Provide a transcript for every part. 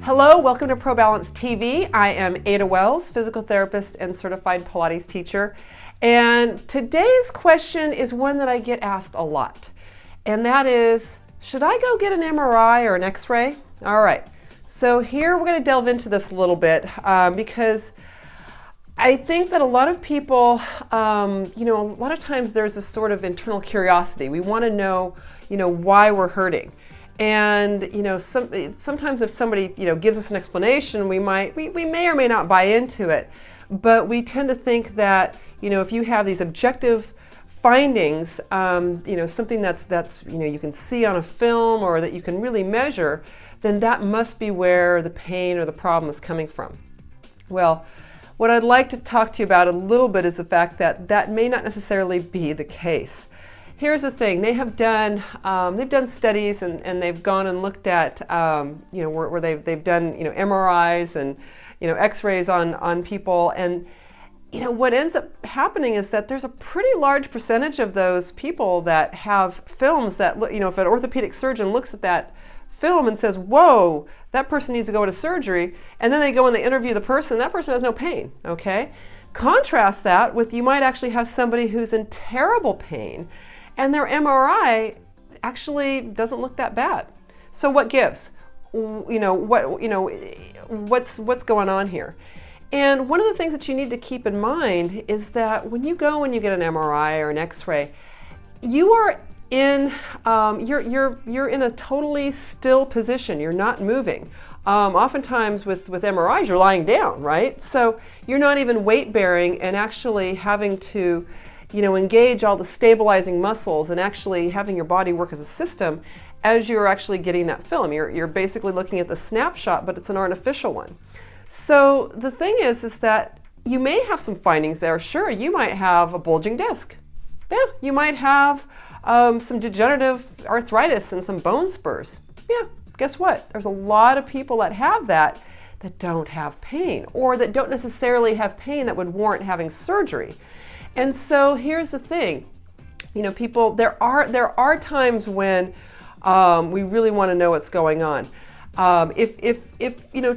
Hello, welcome to ProBalance TV. I am Ada Wells, physical therapist and certified Pilates teacher. And today's question is one that I get asked a lot. And that is, should I go get an MRI or an X-ray? All right, so here we're going to delve into this a little bit because I think that a lot of people, a lot of times there's this sort of internal curiosity. We want to know, why we're hurting. And sometimes if somebody gives us an explanation, we may or may not buy into it. But we tend to think that if you have these objective findings, something that's you can see on a film or that you can really measure, then that must be where the pain or the problem is coming from. Well, what I'd like to talk to you about a little bit is the fact that that may not necessarily be the case. Here's the thing: they've done studies and they've gone and looked at where they've done MRIs and X-rays on people, and what ends up happening is that there's a pretty large percentage of those people that have films that if an orthopedic surgeon looks at that film and says, "Whoa, that person needs to go into surgery," and then they go and they interview the person, that person has no pain. Okay, contrast that with you might actually have somebody who's in terrible pain, and their MRI actually doesn't look that bad. So what gives? What's going on here? And one of the things that you need to keep in mind is that when you go and you get an MRI or an X-ray, you are in you're in a totally still position. You're not moving. Oftentimes with MRIs, you're lying down, right? So you're not even weight bearing and actually having to engage all the stabilizing muscles and actually having your body work as a system as you're actually getting that film. You're basically looking at the snapshot, but it's an artificial one. So the thing is that you may have some findings there. Sure, you might have a bulging disc. Yeah, you might have some degenerative arthritis and some bone spurs. Yeah, guess what? There's a lot of people that have that don't have pain, or that don't necessarily have pain that would warrant having surgery. And so here's the thing, people, there are times when we really want to know what's going on.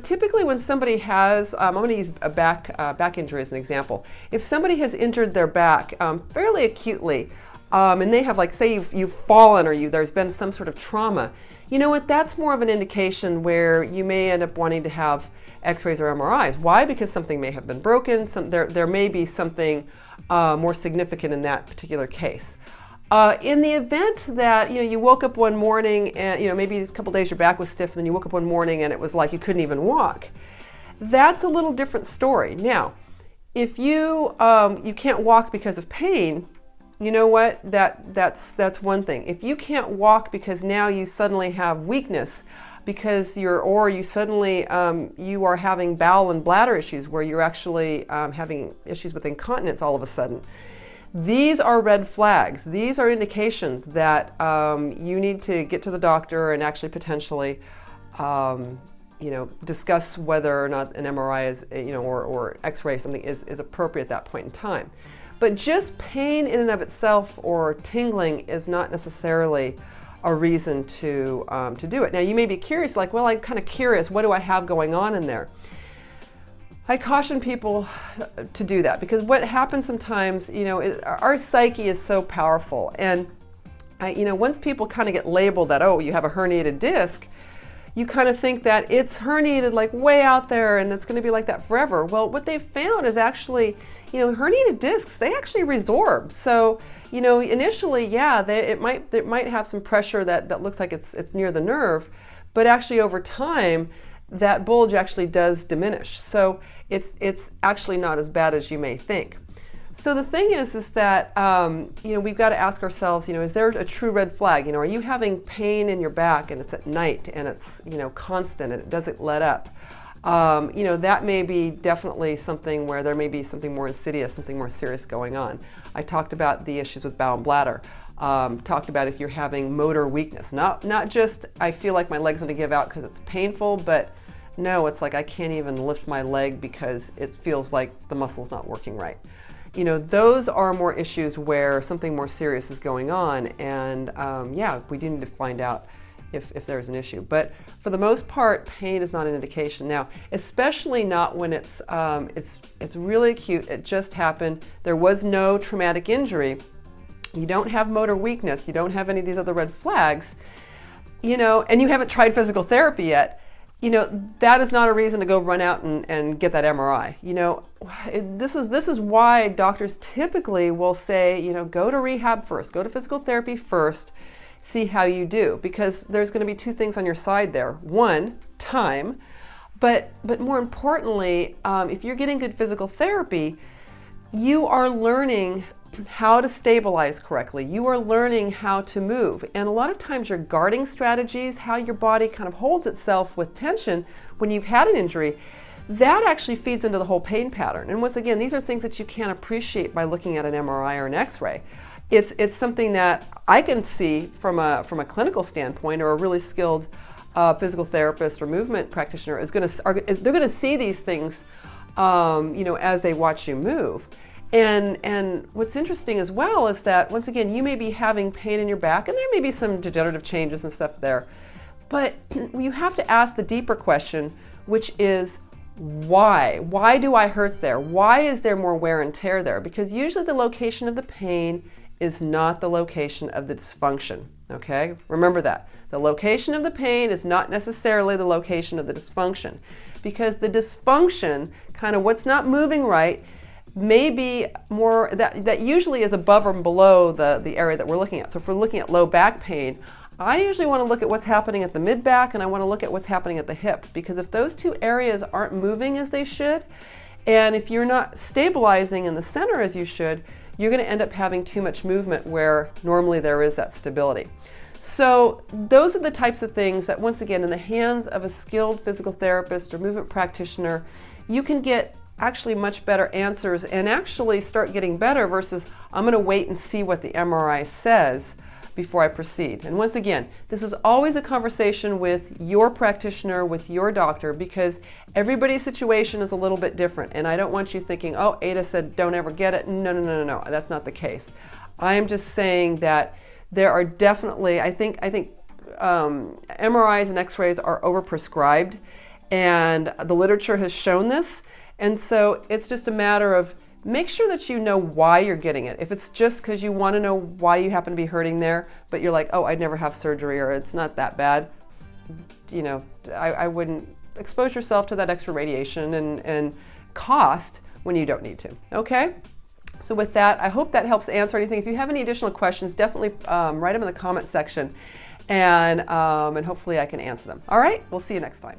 Typically when somebody has, I'm going to use a back injury as an example. If somebody has injured their back fairly acutely, and they have, say you've fallen or there's been some sort of trauma, that's more of an indication where you may end up wanting to have X-rays or MRIs. Why? Because something may have been broken. There may be something more significant in that particular case. In the event that you woke up one morning and maybe a couple days your back was stiff, and then you woke up one morning and it was like you couldn't even walk, that's a little different story. Now, if you can't walk because of pain, you know what? That's one thing. If you can't walk because now you suddenly have weakness, because you are having bowel and bladder issues where you're actually having issues with incontinence all of a sudden. These are red flags. These are indications that you need to get to the doctor and actually potentially discuss whether or not an MRI is, or X-ray something is appropriate at that point in time. But just pain in and of itself or tingling is not necessarily a reason to do it. Now you may be curious, well, I'm kind of curious, what do I have going on in there? I caution people to do that, because what happens sometimes, our psyche is so powerful, and once people kind of get labeled that, oh, you have a herniated disc, you kind of think that it's herniated way out there and it's going to be like that forever. Well, what they've found is actually, herniated discs, they actually resorb. So, initially, yeah, it might have some pressure that looks like it's near the nerve, but actually over time, that bulge actually does diminish. So it's actually not as bad as you may think. So the thing is that we've got to ask ourselves, is there a true red flag? Are you having pain in your back and it's at night and it's constant and it doesn't let up? That may be definitely something where there may be something more insidious, something more serious going on. I talked about the issues with bowel and bladder. Talked about if you're having motor weakness, not just I feel like my leg's going to give out because it's painful, but no, it's like I can't even lift my leg because it feels like the muscle's not working right. those are more issues where something more serious is going on, and yeah, we do need to find out if there's an issue. But for the most part, pain is not an indication. Now, especially not when it's really acute, it just happened, there was no traumatic injury, you don't have motor weakness, you don't have any of these other red flags, and you haven't tried physical therapy yet, that is not a reason to go run out and get that MRI. This is why doctors typically will say, go to rehab first, go to physical therapy first, see how you do, because there's going to be two things on your side there. One, time, but more importantly, if you're getting good physical therapy, you are learning how to stabilize correctly. You are learning how to move. And a lot of times your guarding strategies, how your body kind of holds itself with tension when you've had an injury, that actually feeds into the whole pain pattern. And once again, these are things that you can't appreciate by looking at an MRI or an X-ray. It's something that I can see from a clinical standpoint, or a really skilled physical therapist or movement practitioner they're going to see these things, as they watch you move. And what's interesting as well is that, once again, you may be having pain in your back, and there may be some degenerative changes and stuff there, but you have to ask the deeper question, which is why? Why do I hurt there? Why is there more wear and tear there? Because usually the location of the pain is not the location of the dysfunction, okay? Remember that. The location of the pain is not necessarily the location of the dysfunction, because the dysfunction, kind of what's not moving right, maybe more, that usually is above or below the area that we're looking at. So if we're looking at low back pain, I usually want to look at what's happening at the mid back, and I want to look at what's happening at the hip, because if those two areas aren't moving as they should, and if you're not stabilizing in the center as you should, you're going to end up having too much movement where normally there is that stability. So those are the types of things that, once again, in the hands of a skilled physical therapist or movement practitioner, you can get actually much better answers and actually start getting better, versus I'm going to wait and see what the MRI says before I proceed. And once again, this is always a conversation with your practitioner, with your doctor, because everybody's situation is a little bit different. And I don't want you thinking, oh, Ada said don't ever get it. No, that's not the case. I am just saying that there are definitely, I think MRIs and X-rays are overprescribed, and the literature has shown this. And so it's just a matter of make sure that you know why you're getting it. If it's just because you want to know why you happen to be hurting there, but you're like, oh, I'd never have surgery, or it's not that bad, I wouldn't expose yourself to that extra radiation and cost when you don't need to, okay? So with that, I hope that helps answer anything. If you have any additional questions, definitely write them in the comment section, and hopefully I can answer them. All right, we'll see you next time.